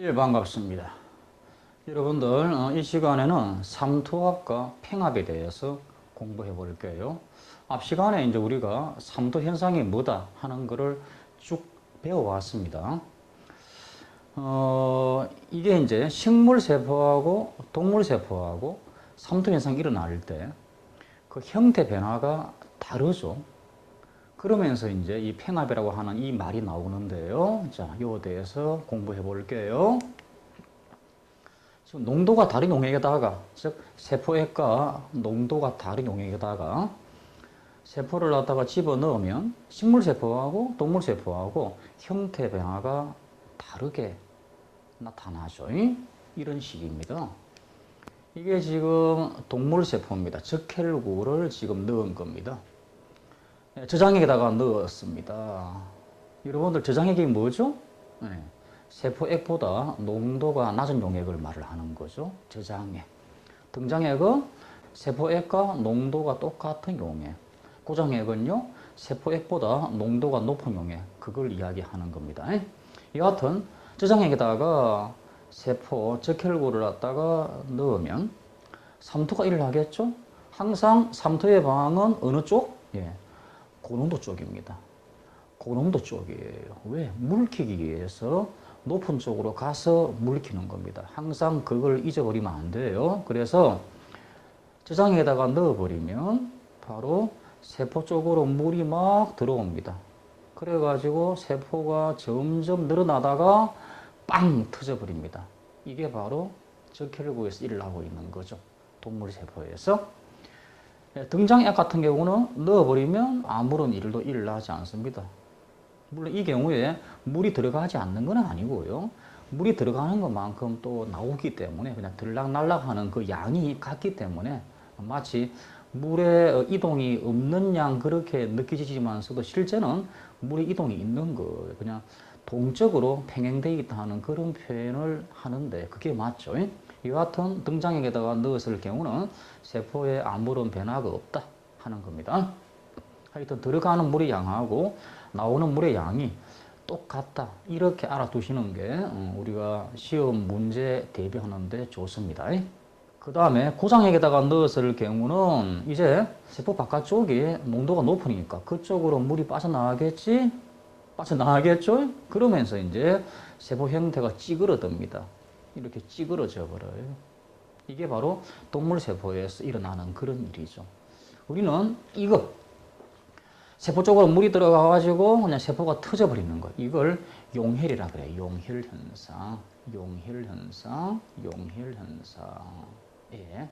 예, 반갑습니다. 여러분들, 이 시간에는 삼투압과 팽합에 대해서 공부해 볼게요. 앞 시간에 이제 우리가 삼투 현상이 뭐다 하는 거를 쭉 배워왔습니다. 이게 이제 식물 세포하고 동물 세포하고 삼투 현상이 일어날 때 그 형태 변화가 다르죠. 그러면서 이제 이 팽합이라고 하는 이 말이 나오는데요. 자, 요에 대해서 공부해 볼게요. 지금 농도가 다른 용액에다가, 즉 세포액과 농도가 다른 용액에다가 세포를 갖다가 집어넣으면 식물세포하고 동물세포하고 형태 변화가 다르게 나타나죠. 이런 식입니다. 이게 지금 동물세포입니다. 적혈구를 지금 넣은 겁니다. 저장액에다가 넣었습니다. 여러분들 저장액이 뭐죠? 네. 세포액보다 농도가 낮은 용액을 말을 하는 거죠. 저장액. 등장액은 세포액과 농도가 똑같은 용액. 고장액은요, 세포액보다 농도가 높은 용액. 그걸 이야기하는 겁니다. 여하튼 저장액에다가 세포 적혈구를 갖다가 넣으면 삼투가 일어나겠죠? 항상 삼투의 방향은 어느 쪽? 예, 고농도 쪽입니다. 고농도 쪽이에요. 왜? 물키기 위해서 높은 쪽으로 가서 물키는 겁니다. 항상 그걸 잊어버리면 안 돼요. 그래서 저장에다가 넣어버리면 바로 세포 쪽으로 물이 막 들어옵니다. 그래가지고 세포가 점점 늘어나다가 빵 터져버립니다. 이게 바로 적혈구에서 일어나고 있는 거죠. 동물세포에서. 등장액 같은 경우는 넣어버리면 아무런 일도 일어나지 않습니다. 물론 이 경우에 물이 들어가지 않는 건 아니고요. 물이 들어가는 것만큼 또 나오기 때문에 그냥 들락날락 하는 그 양이 같기 때문에 마치 물의 이동이 없는 양 그렇게 느껴지지만서도 실제는 물의 이동이 있는 거예요. 그냥 동적으로 평행되어 있다 하는 그런 표현을 하는데 그게 맞죠. 이와 같은 등장액에다가 넣었을 경우는 세포에 아무런 변화가 없다 하는 겁니다. 하여튼 들어가는 물의 양하고 나오는 물의 양이 똑같다 이렇게 알아두시는 게 우리가 시험 문제 대비하는데 좋습니다. 그 다음에 고장액에다가 넣었을 경우는 이제 세포 바깥쪽이 농도가 높으니까 그쪽으로 물이 빠져나가겠지? 빠져나가겠죠? 그러면서 이제 세포 형태가 찌그러듭니다. 이렇게 찌그러져 버려요. 이게 바로 동물 세포에서 일어나는 그런 일이죠. 우리는 이거 세포 쪽으로 물이 들어가 가지고 그냥 세포가 터져 버리는 거. 이걸 용혈이라 그래요. 용혈 현상. 용혈 현상. 용혈 현상. 예.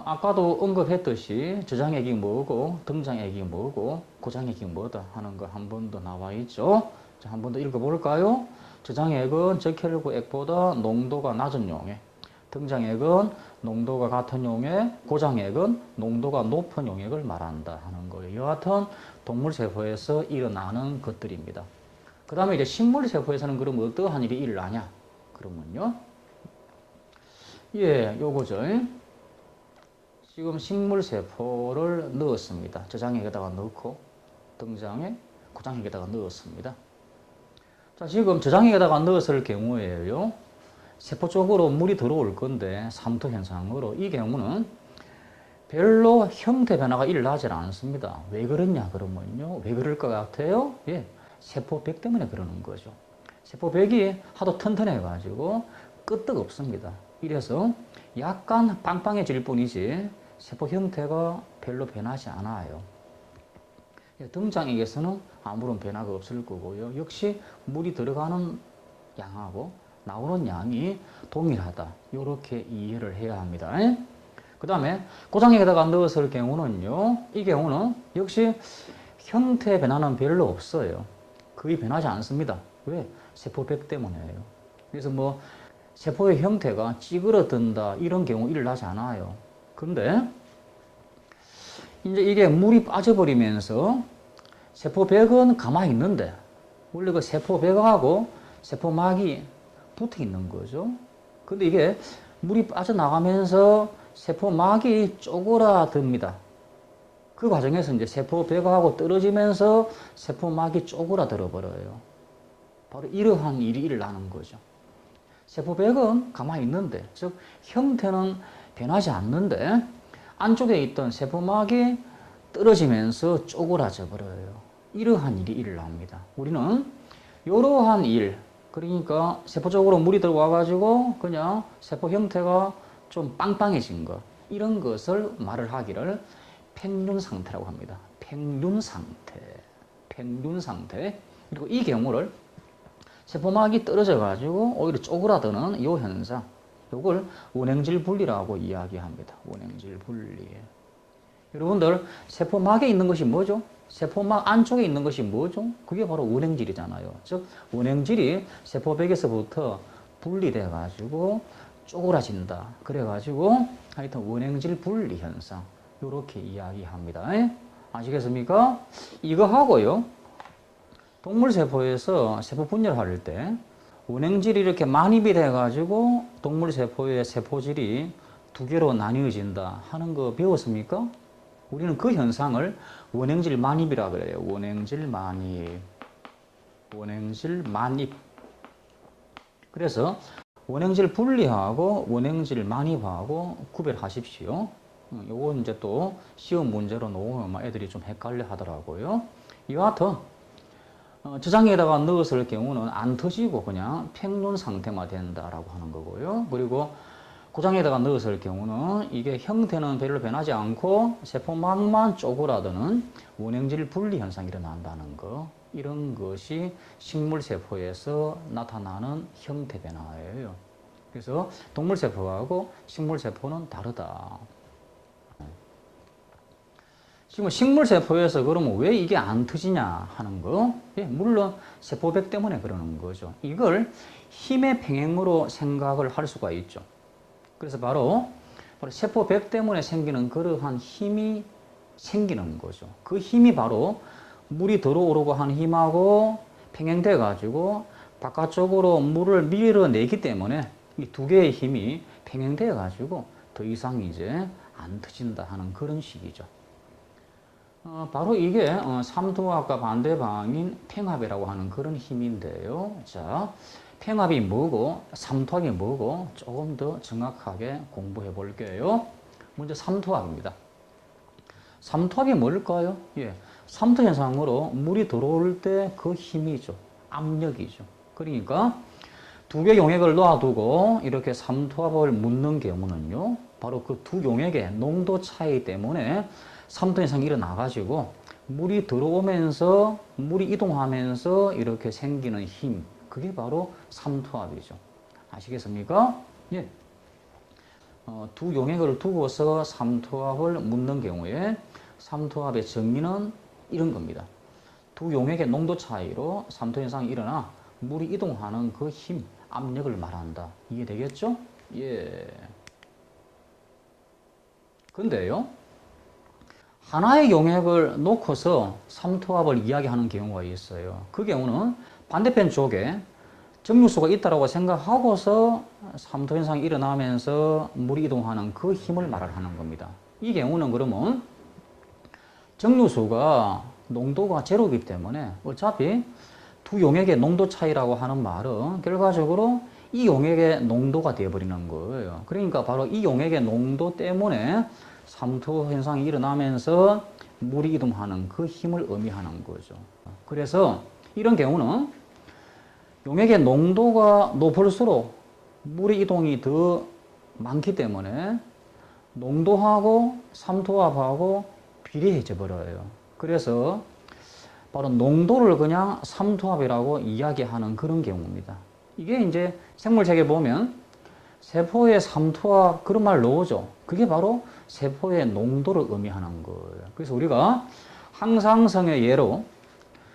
아까도 언급했듯이 저장액이 뭐고 등장액이 뭐고 고장액이 뭐다 하는 거 한 번 더 나와 있죠. 자, 한 번 더 읽어볼까요? 저장액은 적혈구액보다 농도가 낮은 용액, 등장액은 농도가 같은 용액, 고장액은 농도가 높은 용액을 말한다 하는 거예요. 여하튼 동물세포에서 일어나는 것들입니다. 그 다음에 이제 식물세포에서는 그럼 어떠한 일이 일어나냐? 그러면요. 예, 요거죠. 지금 식물세포를 넣었습니다. 저장액에다가 넣고 등장액, 고장액에다가 넣었습니다. 자, 지금 저장액에다가 넣었을 경우에요. 세포 쪽으로 물이 들어올 건데 삼투 현상으로 이 경우는 별로 형태 변화가 일어나지 않습니다. 왜 그러냐 그러면요. 왜 그럴 것 같아요? 예, 세포벽 때문에 그러는 거죠. 세포벽이 하도 튼튼해 가지고 끄떡 없습니다. 이래서 약간 빵빵해질 뿐이지 세포 형태가 별로 변하지 않아요. 등장액에서는 아무런 변화가 없을 거고요. 역시 물이 들어가는 양하고 나오는 양이 동일하다. 이렇게 이해를 해야 합니다. 그 다음에 고장액에다가 넣었을 경우는요. 이 경우는 역시 형태 변화는 별로 없어요. 거의 변하지 않습니다. 왜? 세포벽 때문에요. 그래서 뭐 세포의 형태가 찌그러든다 이런 경우 일어나지 않아요. 근데 이제 이게 물이 빠져버리면서 세포벽은 가만히 있는데 원래 그 세포벽하고 세포막이 붙어 있는 거죠. 근데 이게 물이 빠져나가면서 세포막이 쪼그라듭니다. 그 과정에서 이제 세포벽하고 떨어지면서 세포막이 쪼그라들어 버려요. 바로 이러한 일이 일어나는 거죠. 세포백은 가만히 있는데, 즉 형태는 변하지 않는데 안쪽에 있던 세포막이 떨어지면서 쪼그라져 버려요. 이러한 일이 일어납니다. 우리는 이러한 일, 그러니까 세포 쪽으로 물이 들어와 가지고 그냥 세포 형태가 좀 빵빵해진 것, 이런 것을 말을 하기를 팽륜 상태라고 합니다. 팽륜 상태. 팽륜 상태. 그리고 이 경우를 세포막이 떨어져 가지고 오히려 쪼그라드는 이 현상, 이걸 원행질 분리라고 이야기합니다. 원행질 분리. 여러분들 세포막에 있는 것이 뭐죠? 세포막 안쪽에 있는 것이 뭐죠? 그게 바로 원행질이잖아요. 즉 원행질이 세포백에서부터 분리돼 가지고 쪼그라진다. 그래 가지고 하여튼 원행질 분리 현상, 이렇게 이야기합니다. 아시겠습니까? 이거 하고요, 동물세포에서 세포 분열할 때 원행질이 이렇게 만입이 돼가지고 동물세포의 세포질이 두 개로 나뉘어진다 하는 거 배웠습니까? 우리는 그 현상을 원행질 만입이라 그래요. 원행질 만입. 원행질 만입. 그래서 원행질 분리하고 원행질 만입하고 구별하십시오. 요거 이제 또 시험 문제로 놓으면 애들이 좀 헷갈려 하더라고요. 이와 같은 저장에다가 넣었을 경우는 안 터지고 그냥 팽륜 상태만 된다라고 하는 거고요. 그리고 고장에다가 넣었을 경우는 이게 형태는 별로 변하지 않고 세포막만 쪼그라드는 원행질 분리 현상이 일어난다는 거. 이런 것이 식물세포에서 나타나는 형태 변화예요. 그래서 동물세포하고 식물세포는 다르다. 지금 식물세포에서 그러면 왜 이게 안 터지냐 하는 거. 예, 물론 세포백 때문에 그러는 거죠. 이걸 힘의 평행으로 생각을 할 수가 있죠. 그래서 바로 세포백 때문에 생기는 그러한 힘이 생기는 거죠. 그 힘이 바로 물이 들어오려고 하는 힘하고 평행돼 가지고 바깥쪽으로 물을 밀어내기 때문에 이 두 개의 힘이 평행돼 가지고 더 이상 이제 안 터진다 하는 그런 식이죠. 바로 이게 삼투압과 반대 방향인 팽합이라고 하는 그런 힘인데요. 자, 팽합이 뭐고 삼투압이 뭐고 조금 더 정확하게 공부해 볼게요. 먼저 삼투압입니다. 삼투압이 뭘까요? 예, 삼투 현상으로 물이 들어올 때 그 힘이죠. 압력이죠. 그러니까 두 개 용액을 놓아두고 이렇게 삼투압을 묻는 경우는요, 바로 그 두 용액의 농도 차이 때문에 삼투 현상이 일어나가지고 물이 들어오면서 물이 이동하면서 이렇게 생기는 힘, 그게 바로 삼투압이죠. 아시겠습니까? 예. 두 용액을 두고서 삼투압을 묻는 경우에 삼투압의 정의는 이런 겁니다. 두 용액의 농도 차이로 삼투 현상이 일어나 물이 이동하는 그 힘, 압력을 말한다. 이해되겠죠? 예. 근데요, 하나의 용액을 놓고서 삼투압을 이야기하는 경우가 있어요. 그 경우는 반대편 쪽에 정류소가 있다고 생각하고서 삼투 현상이 일어나면서 물이 이동하는 그 힘을 말하는 겁니다. 이 경우는 그러면 정류소가 농도가 제로이기 때문에 어차피 두 용액의 농도 차이라고 하는 말은 결과적으로 이 용액의 농도가 되어버리는 거예요. 그러니까 바로 이 용액의 농도 때문에 삼투 현상이 일어나면서 물이 이동하는 그 힘을 의미하는 거죠. 그래서 이런 경우는 용액의 농도가 높을수록 물의 이동이 더 많기 때문에 농도하고 삼투압하고 비례해져 버려요. 그래서 바로 농도를 그냥 삼투압이라고 이야기하는 그런 경우입니다. 이게 이제 생물체계 보면 세포의 삼투압 그런 말 나오죠. 그게 바로 세포의 농도를 의미하는 거예요. 그래서 우리가 항상성의 예로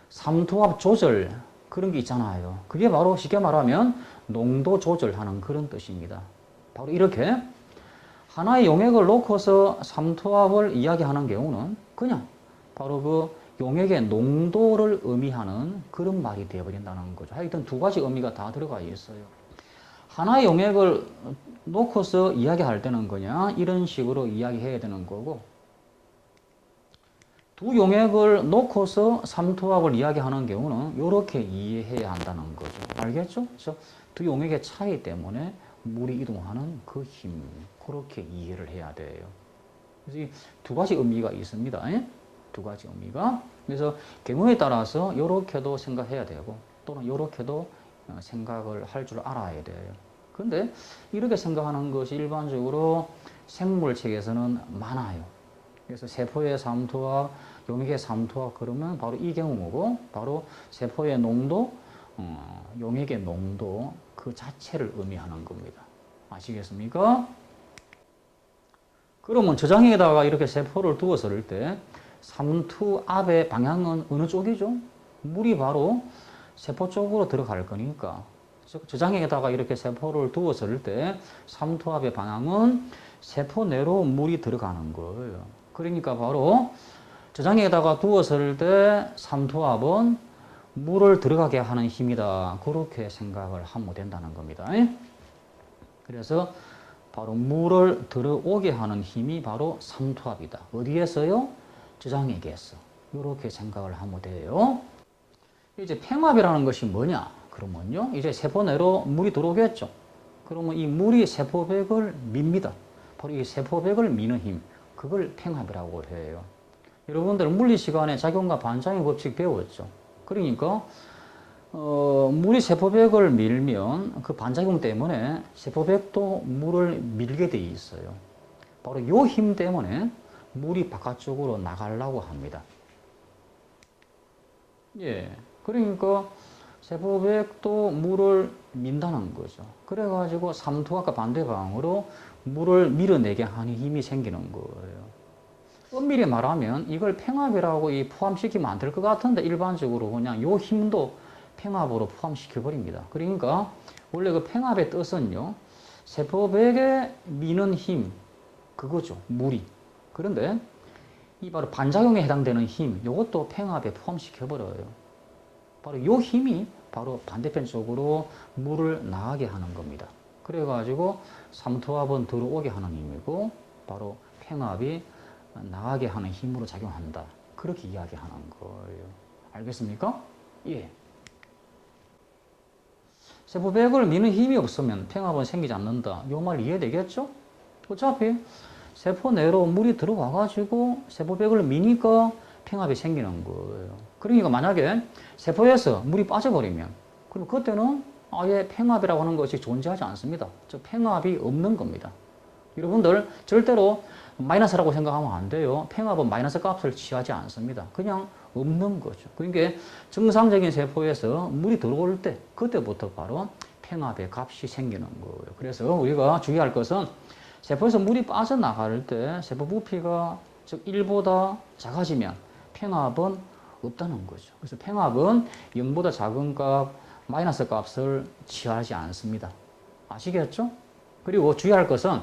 삼투압 조절 그런 게 있잖아요. 그게 바로 쉽게 말하면 농도 조절하는 그런 뜻입니다. 바로 이렇게 하나의 용액을 놓고서 삼투압을 이야기하는 경우는 그냥 바로 그 용액의 농도를 의미하는 그런 말이 되어버린다는 거죠. 하여튼 두 가지 의미가 다 들어가 있어요. 하나의 용액을 놓고서 이야기할 때는 그냥 이런 식으로 이야기해야 되는 거고, 두 용액을 놓고서 삼투압을 이야기하는 경우는 이렇게 이해해야 한다는 거죠. 알겠죠? 그래서 두 용액의 차이 때문에 물이 이동하는 그 힘, 그렇게 이해를 해야 돼요. 그래서 이 두 가지 의미가 있습니다. 예? 두 가지 의미가. 그래서 경우에 따라서 이렇게도 생각해야 되고 또는 이렇게도 생각을 할 줄 알아야 돼요. 근데 이렇게 생각하는 것이 일반적으로 생물책에서는 많아요. 그래서 세포의 삼투압, 용액의 삼투압 그러면 바로 이 경우고 바로 세포의 농도, 용액의 농도 그 자체를 의미하는 겁니다. 아시겠습니까? 그러면 저장액에다가 이렇게 세포를 두었을 때 삼투압의 방향은 어느 쪽이죠? 물이 바로 세포 쪽으로 들어갈 거니까 저장액에다가 이렇게 세포를 두었을 때 삼투압의 방향은 세포 내로 물이 들어가는 거예요. 그러니까 바로 저장액에다가 두었을 때 삼투압은 물을 들어가게 하는 힘이다. 그렇게 생각을 하면 된다는 겁니다. 그래서 바로 물을 들어오게 하는 힘이 바로 삼투압이다. 어디에서요? 저장액에서. 이렇게 생각을 하면 돼요. 이제 팽압이라는 것이 뭐냐? 그러면요, 이제 세포 내로 물이 들어오겠죠. 그러면 이 물이 세포벽을 밉니다. 바로 이 세포벽을 미는 힘, 그걸 팽압이라고 해요. 여러분들 물리 시간에 작용과 반작용 법칙 배웠죠. 그러니까 물이 세포벽을 밀면 그 반작용 때문에 세포벽도 물을 밀게 돼 있어요. 바로 이 힘 때문에 물이 바깥쪽으로 나가려고 합니다. 예, 그러니까 세포벽도 물을 민다는 거죠. 그래가지고 삼투압과 반대 방향으로 물을 밀어내게 하는 힘이 생기는 거예요. 엄밀히 말하면 이걸 팽압이라고 포함시키면 안 될 것 같은데 일반적으로 그냥 요 힘도 팽압으로 포함시켜 버립니다. 그러니까 원래 그 팽압의 뜻은요, 세포벽에 미는 힘, 그거죠, 물이. 그런데 이 바로 반작용에 해당되는 힘, 이것도 팽압에 포함시켜 버려요. 바로 요 힘이 바로 반대편 쪽으로 물을 나가게 하는 겁니다. 그래가지고 삼투압은 들어오게 하는 힘이고 바로 팽압이 나가게 하는 힘으로 작용한다. 그렇게 이야기하는 거예요. 알겠습니까? 예. 세포벽을 미는 힘이 없으면 팽압은 생기지 않는다. 이 말 이해되겠죠? 어차피 세포 내로 물이 들어와가지고 세포벽을 미니까 팽압이 생기는 거예요. 그러니까 만약에 세포에서 물이 빠져버리면 그럼 그때는 아예 팽압이라고 하는 것이 존재하지 않습니다. 즉 팽압이 없는 겁니다. 여러분들 절대로 마이너스라고 생각하면 안 돼요. 팽압은 마이너스 값을 취하지 않습니다. 그냥 없는 거죠. 그러니까 정상적인 세포에서 물이 들어올 때 그때부터 바로 팽압의 값이 생기는 거예요. 그래서 우리가 주의할 것은 세포에서 물이 빠져나갈 때 세포 부피가 즉 1보다 작아지면 팽압은 없다는 거죠. 그래서 팽압은 0보다 작은 값, 마이너스 값을 취하지 않습니다. 아시겠죠? 그리고 주의할 것은